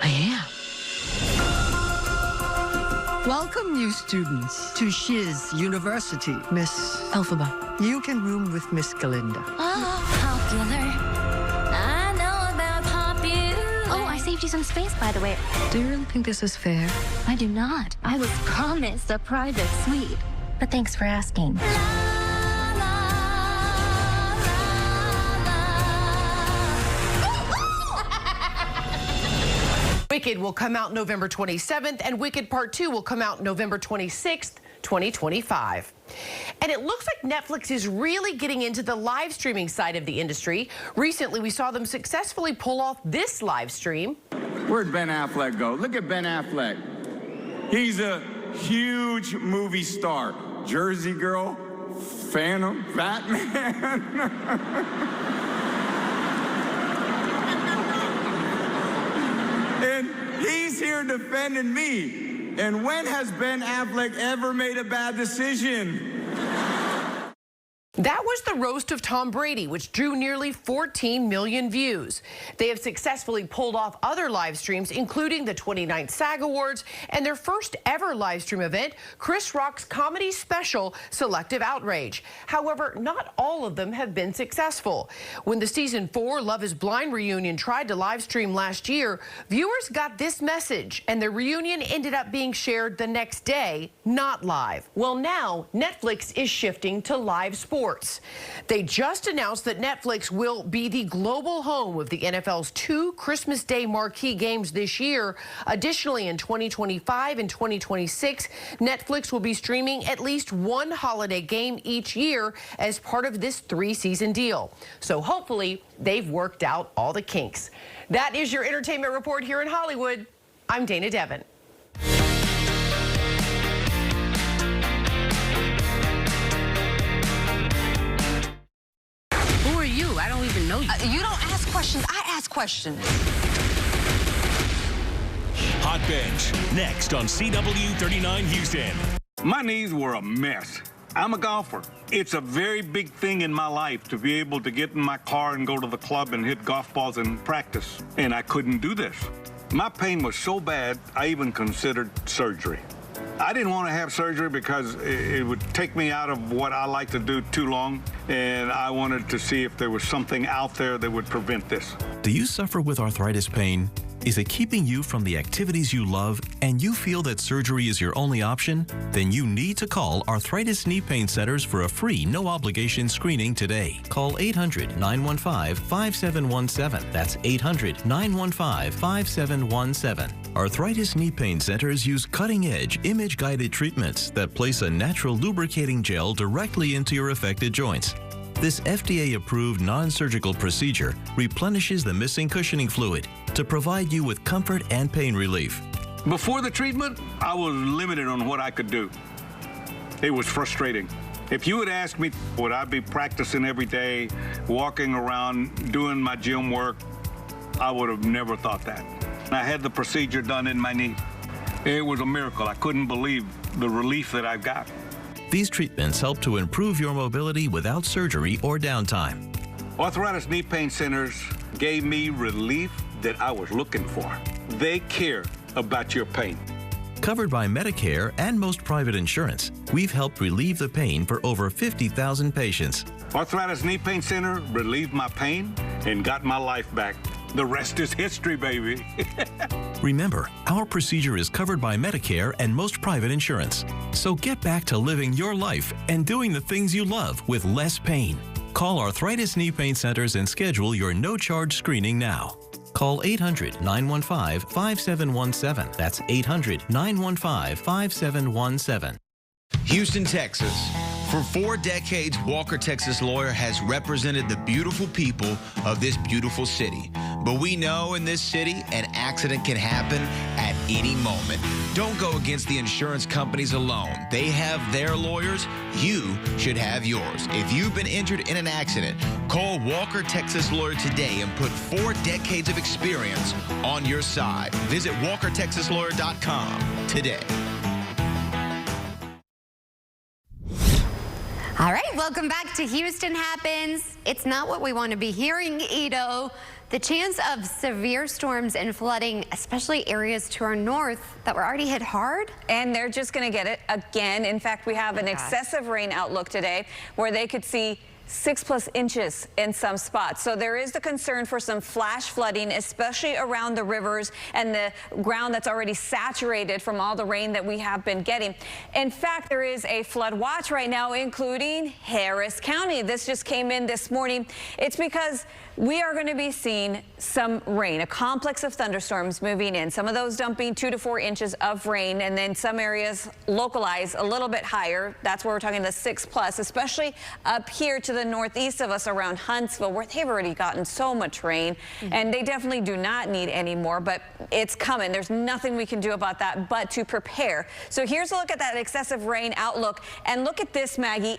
I am. Welcome, new students, to Shiz University. Miss Elphaba, you can room with Miss Glinda. Oh, popular. I know about popular. Oh, I saved you some space, by the way. Do you really think this is fair? I do not. I was promised a private suite. But thanks for asking. Wicked will come out November 27th, and Wicked Part 2 will come out November 26th, 2025. And it looks like Netflix is really getting into the live streaming side of the industry. Recently, we saw them successfully pull off this live stream. Where'd Ben Affleck go? Look at Ben Affleck. He's a huge movie star. Jersey Girl, Phantom, Batman. And here defending me. And when has Ben Affleck ever made a bad decision? That was the roast of Tom Brady, which drew nearly 14 million views. They have successfully pulled off other live streams, including the 29th SAG Awards and their first ever live stream event, Chris Rock's comedy special, Selective Outrage. However, not all of them have been successful. When the season 4 Love is Blind reunion tried to live stream last year, viewers got this message, and the reunion ended up being shared the next day, not live. Well, now Netflix is shifting to live sports. They just announced that Netflix will be the global home of the NFL's 2 Christmas Day marquee games this year. Additionally, in 2025 and 2026, Netflix will be streaming at least one holiday game each year as part of this 3-season deal. So hopefully they've worked out all the kinks. That is your entertainment report here in Hollywood. I'm Dana Devin. I don't even know you. You don't ask questions. I ask questions. Hot Bench, next on CW39 Houston. My knees were a mess. I'm a golfer. It's a very big thing in my life to be able to get in my car and go to the club and hit golf balls and practice. And I couldn't do this. My pain was so bad, I even considered surgery. I didn't want to have surgery because it would take me out of what I like to do too long, and I wanted to see if there was something out there that would prevent this. Do you suffer with arthritis pain? Is it keeping you from the activities you love and you feel that surgery is your only option? Then you need to call Arthritis Knee Pain Centers for a free, no-obligation screening today. Call 800-915-5717. That's 800-915-5717. Arthritis Knee Pain Centers use cutting-edge, image-guided treatments that place a natural lubricating gel directly into your affected joints. This FDA-approved non-surgical procedure replenishes the missing cushioning fluid to provide you with comfort and pain relief. Before the treatment, I was limited on what I could do. It was frustrating. If you had asked me, would I be practicing every day, walking around, doing my gym work, I would have never thought that. I had the procedure done in my knee. It was a miracle. I couldn't believe the relief that I got. These treatments help to improve your mobility without surgery or downtime. Arthritis Knee Pain Centers gave me relief that I was looking for. They care about your pain. Covered by Medicare and most private insurance, we've helped relieve the pain for over 50,000 patients. Arthritis Knee Pain Center relieved my pain and got my life back. The rest is history, baby. Remember, our procedure is covered by Medicare and most private insurance. So get back to living your life and doing the things you love with less pain. Call Arthritis Knee Pain Centers and schedule your no-charge screening now. Call 800-915-5717. That's 800-915-5717. Houston, Texas. For 4 decades, Walker Texas Lawyer has represented the beautiful people of this beautiful city. But we know in this city, an accident can happen at any moment. Don't go against the insurance companies alone. They have their lawyers. You should have yours. If you've been injured in an accident, call Walker Texas Lawyer today and put 4 decades of experience on your side. Visit WalkerTexasLawyer.com today. All right, welcome back to Houston Happens. It's not what we want to be hearing, Ito. The chance of severe storms and flooding, especially areas to our north that were already hit hard. And they're just going to get it again. In fact, we have an excessive rain outlook today where they could see 6+ inches in some spots. So there is the concern for some flash flooding, especially around the rivers and the ground that's already saturated from all the rain that we have been getting. In fact, there is a flood watch right now, including Harris County. This just came in this morning. It's because we are going to be seeing some rain, a complex of thunderstorms moving in, some of those dumping 2 to 4 inches of rain, and then some areas localized a little bit higher. That's where we're talking the 6+, especially up here to the northeast of us around Huntsville, where they've already gotten so much rain, and they definitely do not need any more, but it's coming. There's nothing we can do about that but to prepare. So here's a look at that excessive rain outlook, and look at this, Maggie.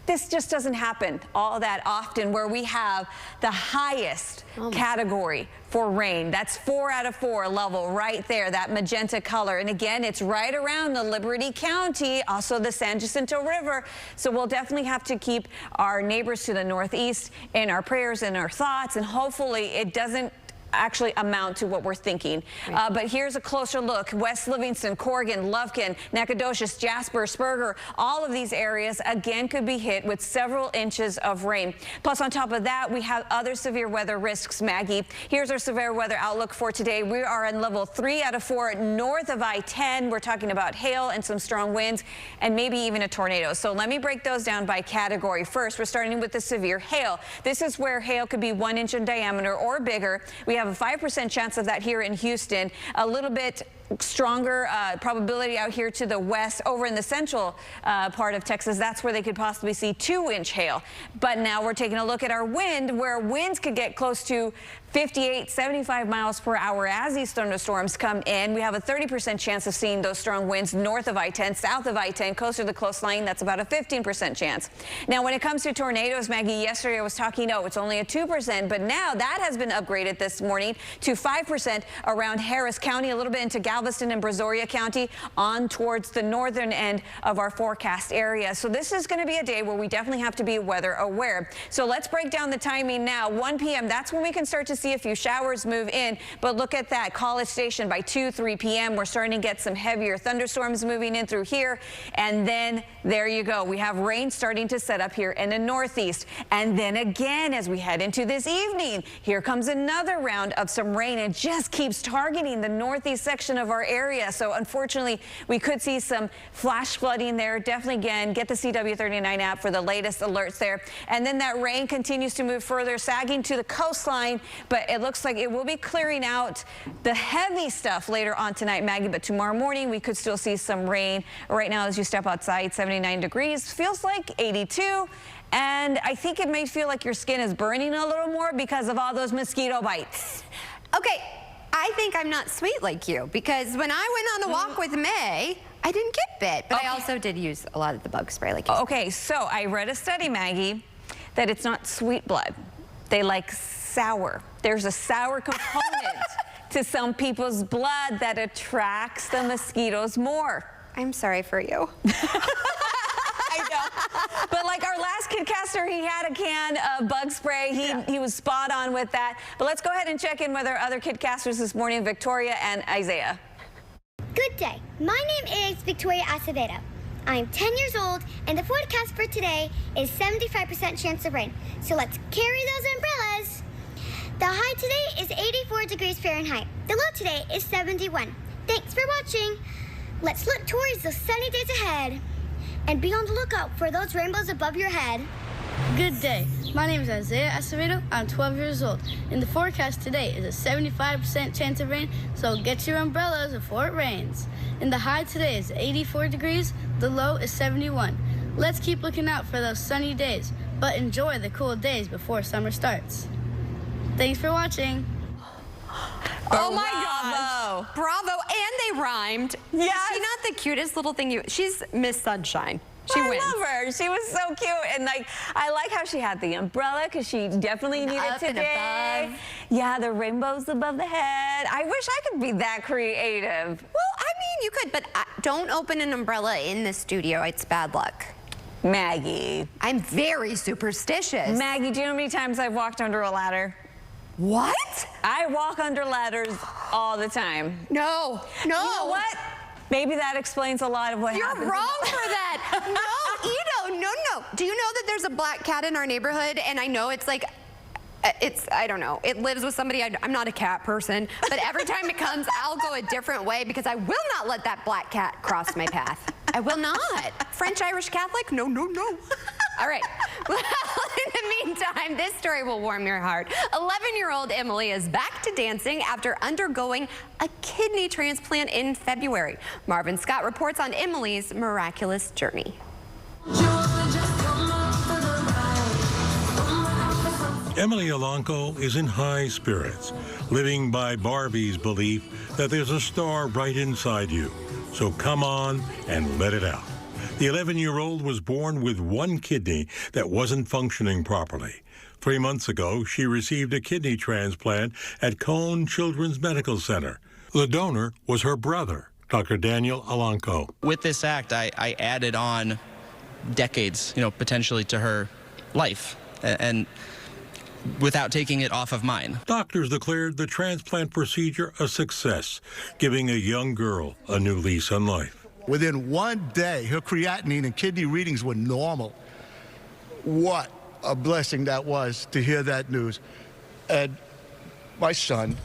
this just doesn't happen all that often where we have the highest category for rain. That's 4 out of 4 level right there, that magenta color. And again, it's right around the Liberty County, also the San Jacinto River. So we'll definitely have to keep our neighbors to the northeast in our prayers and our thoughts, and hopefully it doesn't actually amount to what we're thinking. But here's a closer look. West Livingston, Corrigan, Lufkin, Nacogdoches, Jasper, Spurger, all of these areas again could be hit with several inches of rain. Plus, on top of that, we have other severe weather risks, Maggie. Here's our severe weather outlook for today. We are in level 3 out of 4 north of I-10. We're talking about hail and some strong winds and maybe even a tornado. So let me break those down by category. First, we're starting with the severe hail. This is where hail could be 1 inch in diameter or bigger. We have a 5% chance of that here in Houston. A little bit stronger probability out here to the west. Over in the central part of Texas, that's where they could possibly see 2-inch hail. But now we're taking a look at our wind, where winds could get close to 58, 75 miles per hour as these thunderstorms come in. We have a 30% chance of seeing those strong winds north of I-10, south of I-10, closer to the coastline. That's about a 15% chance. Now, when it comes to tornadoes, Maggie, yesterday I was talking, it's only a 2%, but now that has been upgraded this morning to 5% around Harris County, a little bit into Galveston and Brazoria County, on towards the northern end of our forecast area. So this is going to be a day where we definitely have to be weather aware. So let's break down the timing now. 1 p.m., that's when we can start to see a few showers move in. But look at that. College Station by 2, 3 p.m. We're starting to get some heavier thunderstorms moving in through here. And then there you go. We have rain starting to set up here in the northeast. And then again, as we head into this evening, here comes another round of some rain. It just keeps targeting the northeast section of our area. So unfortunately, we could see some flash flooding there. Definitely, again, get the CW39 app for the latest alerts there. And then that rain continues to move further, sagging to the coastline. But it looks like it will be clearing out the heavy stuff later on tonight, Maggie. But tomorrow morning, we could still see some rain. Right now, as you step outside, 79 degrees, feels like 82. And I think it may feel like your skin is burning a little more because of all those mosquito bites. Okay, I think I'm not sweet like you, because when I went on the walk with May, I didn't get bit, but I also did use a lot of the bug spray like you said. Okay, so I read a study, Maggie, that it's not sweet blood. They like sour. There's a sour component to some people's blood that attracts the mosquitoes more. I'm sorry for you. I know. But like our last KidCaster, he had a can of bug spray. He was spot on with that. But let's go ahead and check in with our other KidCasters this morning, Victoria and Isaiah. Good day. My name is Victoria Acevedo. I'm 10 years old, and the forecast for today is 75% chance of rain. So let's carry those umbrellas. The high today is 84 degrees Fahrenheit. The low today is 71. Thanks for watching. Let's look towards the sunny days ahead and be on the lookout for those rainbows above your head. Good day. My name is Isaiah Acevedo. I'm 12 years old. And the forecast today is a 75% chance of rain, so get your umbrellas before it rains. And the high today is 84 degrees. The low is 71. Let's keep looking out for those sunny days, but enjoy the cool days before summer starts. Thanks for watching. Oh my gosh. Bravo. And they rhymed. Yes. Is she not the cutest little thing she's Miss Sunshine. She I wins. love her. She was so cute. And like, I like how she had the umbrella because she definitely needed up today. and above. Yeah, the rainbows above the head. I wish I could be that creative. Well, I mean, you could, but don't open an umbrella in the studio. It's bad luck. Maggie. I'm very superstitious. Maggie, do you know how many times I've walked under a ladder? What? I walk under ladders all the time. No. You know what? Maybe that explains a lot of what happens. You're wrong for that. No, Ito, no. Do you know that there's a black cat in our neighborhood? And I know it's like, I don't know. It lives with somebody. I'm not a cat person, but every time it comes, I'll go a different way because I will not let that black cat cross my path. I will not. French-Irish Catholic? No. All right. Well, in the meantime, this story will warm your heart. 11-year-old Emily is back to dancing after undergoing a kidney transplant in February. Marvin Scott reports on Emily's miraculous journey. Emily Alanco is in high spirits, living by Barbie's belief that there's a star right inside you. So come on and let it out. The 11-year-old was born with one kidney that wasn't functioning properly. 3 months ago, she received a kidney transplant at Cone Children's Medical Center. The donor was her brother, Dr. Daniel Alanco. With this act, I added on decades, potentially to her life, and without taking it off of mine. Doctors declared the transplant procedure a success, giving a young girl a new lease on life. Within 1 day, her creatinine and kidney readings were normal. What a blessing that was to hear that news. And my son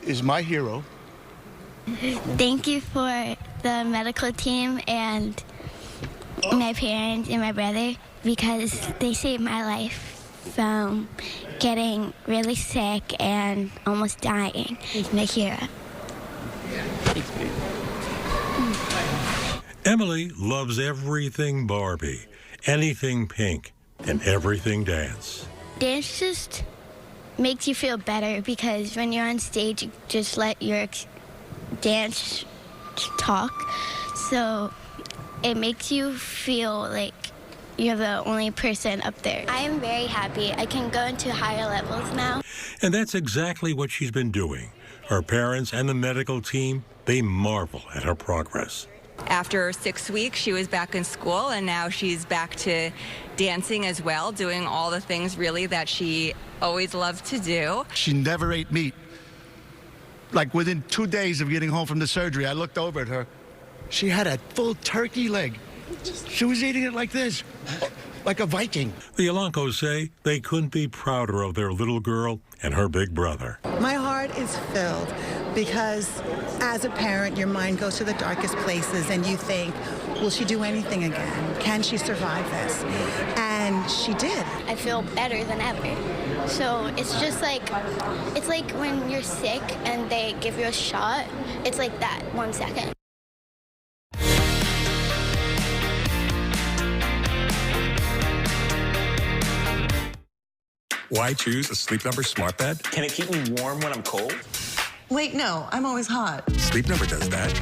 is my hero. Thank you for the medical team and my parents and my brother, because they saved my life from getting really sick and almost dying. He's my hero. Emily loves everything Barbie, anything pink, and everything dance. Dance just makes you feel better, because when you're on stage, you just let your dance talk. So it makes you feel like you're the only person up there. I am very happy. I can go into higher levels now. And that's exactly what she's been doing. Her parents and the medical team, they marvel at her progress. After 6 weeks, she was back in school, and now she's back to dancing as well, doing all the things really that she always loved to do. She never ate meat. Like within 2 days of getting home from the surgery, I looked over at her. She had a full turkey leg. She was eating it like this, like a Viking. The Alancos say they couldn't be prouder of their little girl and her big brother. My heart is filled because as a parent, your mind goes to the darkest places and you think, will she do anything again? Can she survive this? And she did. I feel better than ever. So it's just like, it's like when you're sick and they give you a shot, it's like that 1 second. Why choose a Sleep Number smart bed? Can it keep me warm when I'm cold? Wait, no, I'm always hot. Sleep Number does that.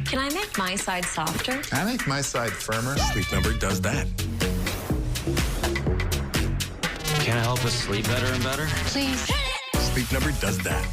Can I make my side softer? Can I make my side firmer? Sleep Number does that. Can I help us sleep better and better? Please. Sleep Number does that.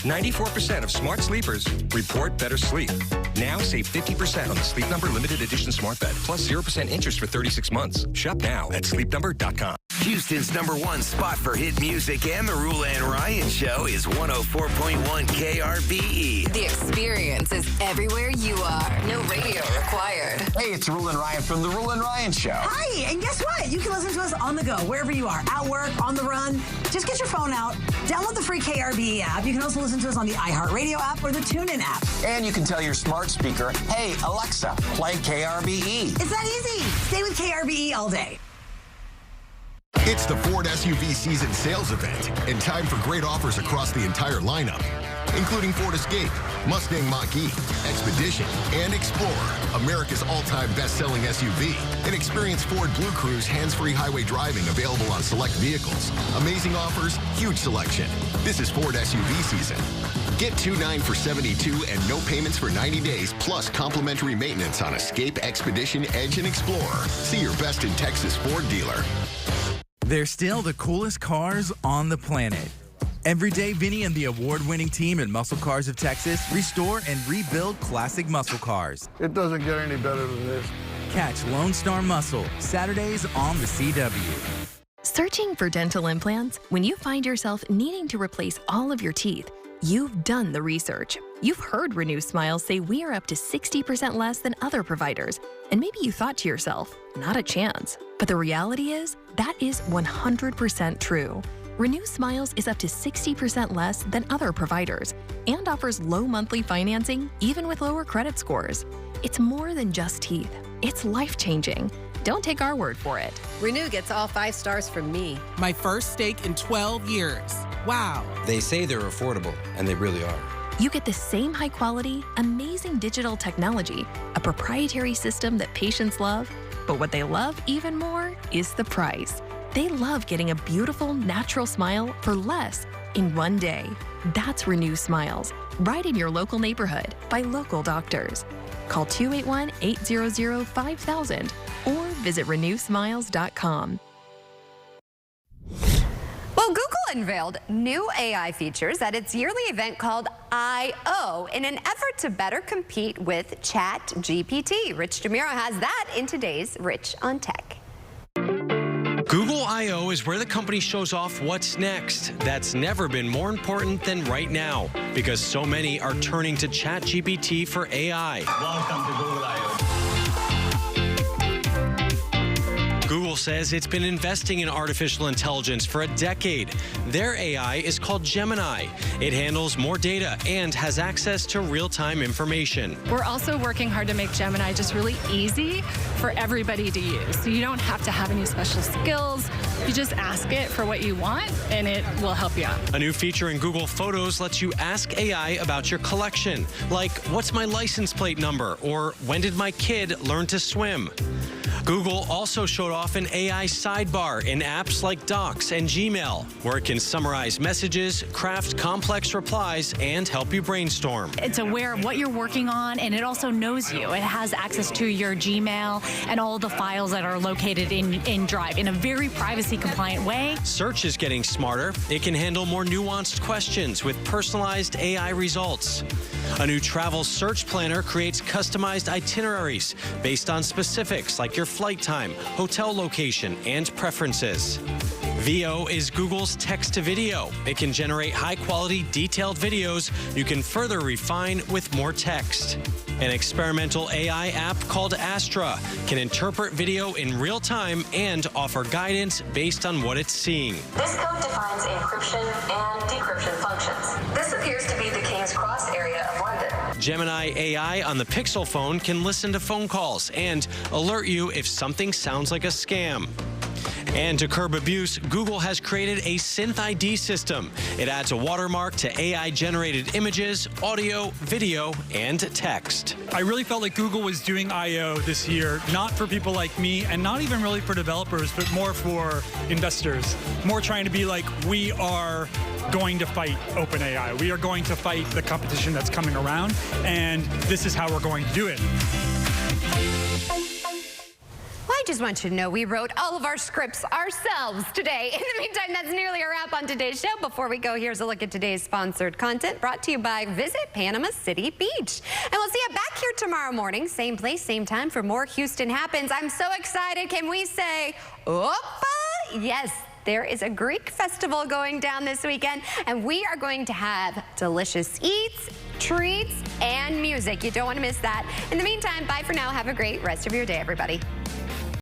94% of smart sleepers report better sleep. Now save 50% on the Sleep Number limited edition smart bed, plus 0% interest for 36 months. Shop now at sleepnumber.com. Houston's #1 spot for hit music and the Rule and Ryan Show is 104.1 KRBE. The experience is everywhere you are. No radio required. Hey, it's Rule and Ryan from the Rule and Ryan Show. Hi, and guess what? You can listen to us on the go, wherever you are, at work, on the run. Just get your phone out, download the free KRBE app. You can also listen to us on the iHeartRadio app or the TuneIn app. And you can tell your smart speaker, hey, Alexa, play KRBE. It's that easy. Stay with KRBE all day. It's the Ford SUV season sales event, and time for great offers across the entire lineup, including Ford Escape, Mustang Mach-E, Expedition, and Explorer, America's all-time best-selling SUV. And experience Ford Blue Cruise hands-free highway driving available on select vehicles. Amazing offers, huge selection. This is Ford SUV season. Get $2,900 for 72 and no payments for 90 days, plus complimentary maintenance on Escape, Expedition, Edge, and Explorer. See your best in Texas Ford dealer. They're still the coolest cars on the planet. Every day, Vinny and the award-winning team at Muscle Cars of Texas restore and rebuild classic muscle cars. It doesn't get any better than this. Catch Lone Star Muscle, Saturdays on the CW. Searching for dental implants? When you find yourself needing to replace all of your teeth, you've done the research. You've heard Renew Smiles say we are up to 60% less than other providers. And maybe you thought to yourself, not a chance. But the reality is, that is 100% true. Renew Smiles is up to 60% less than other providers and offers low monthly financing even with lower credit scores. It's more than just teeth. It's life-changing. Don't take our word for it. Renew gets all 5 stars from me. My first steak in 12 years. Wow. They say they're affordable, and they really are. You get the same high quality, amazing digital technology, a proprietary system that patients love, but what they love even more is the price. They love getting a beautiful, natural smile for less in 1 day. That's Renew Smiles, right in your local neighborhood by local doctors. Call 281-800-5000 or visit renewsmiles.com. Well, Google unveiled new AI features at its yearly event called I/O in an effort to better compete with ChatGPT. Rich DeMuro has that in today's Rich on Tech. Google I/O is where the company shows off what's next. That's never been more important than right now because so many are turning to ChatGPT for AI. Welcome to Google I/O. Google says it's been investing in artificial intelligence for a decade. Their AI is called Gemini. It handles more data and has access to real-time information. We're also working hard to make Gemini just really easy for everybody to use. So you don't have to have any special skills. You just ask it for what you want and it will help you out. A new feature in Google Photos lets you ask AI about your collection, like what's my license plate number or when did my kid learn to swim? Google also showed off an AI sidebar in apps like Docs and Gmail, where it can summarize messages, craft complex replies, and help you brainstorm. It's aware of what you're working on, and it also knows you. It has access to your Gmail and all the files that are located in Drive in a very privacy-compliant way. Search is getting smarter. It can handle more nuanced questions with personalized AI results. A new travel search planner creates customized itineraries based on specifics like your flight time, hotel location, and preferences. VO is Google's text-to-video. It can generate high-quality, detailed videos you can further refine with more text. An experimental AI app called Astra can interpret video in real time and offer guidance based on what it's seeing. This code defines encryption and decryption functions. This appears to be the King's Cross area of London. Gemini AI on the Pixel phone can listen to phone calls and alert you if something sounds like a scam. And to curb abuse, Google has created a Synth ID system. It adds a watermark to AI-generated images, audio, video, and text. I really felt like Google was doing I/O this year, not for people like me, and not even really for developers, but more for investors. More trying to be like, we are going to fight OpenAI. We are going to fight the competition that's coming around, and this is how we're going to do it. Well, I just want you to know we wrote all of our scripts ourselves today. In the meantime, that's nearly a wrap on today's show. Before we go, here's a look at today's sponsored content brought to you by Visit Panama City Beach. And we'll see you back here tomorrow morning, same place, same time for more Houston Happens. I'm so excited. Can we say, Oppa? Yes. There is a Greek festival going down this weekend, and we are going to have delicious eats, treats, and music. You don't want to miss that. In the meantime, bye for now. Have a great rest of your day, everybody.